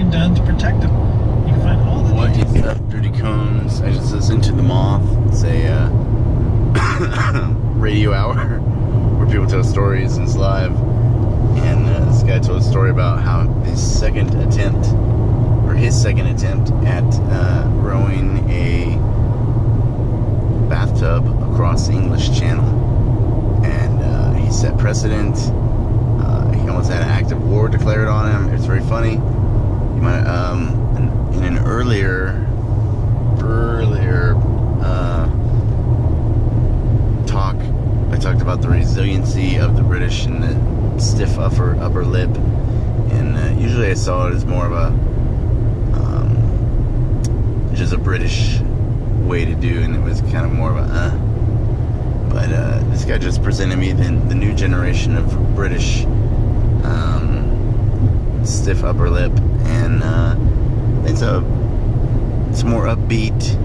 been done to protect them. You can find all the What details. is up, Dirty Cones? I just listened to the Moth. It's a radio hour where people tell stories and it's live. And this guy told a story about how his second attempt at rowing a bathtub across the English Channel. And he set precedent. He almost had an act of war declared on him. It's very funny. You might, in an earlier talk, I talked about the resiliency of the British and the stiff upper lip, and usually I saw it as more of a just a British way to do, and it was kind of more of a but this guy just presented me the new generation of British stiff upper lip, and it's more upbeat,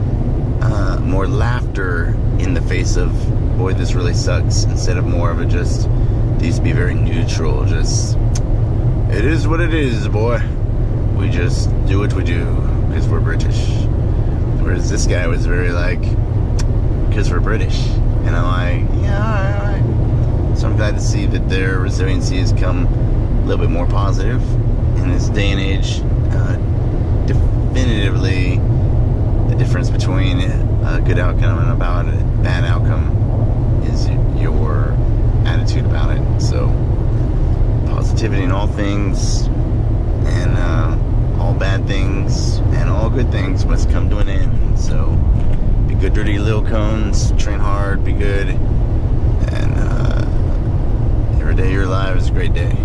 more laughter in the face of, boy, this really sucks, instead of more of a just, they used to be very neutral, just, it is what it is, boy, we just do what we do because we're British. Whereas this guy was very like, because we're British. And I'm like, yeah, alright. So I'm glad to see that their resiliency has come a little bit more positive in this day and age. Definitively, the difference between a good outcome and a bad outcome is your attitude about it. So, positivity in all things, and all bad things, and all good things must come to an end. So, be good, dirty little cones, train hard, be good, and every day you're alive is a great day.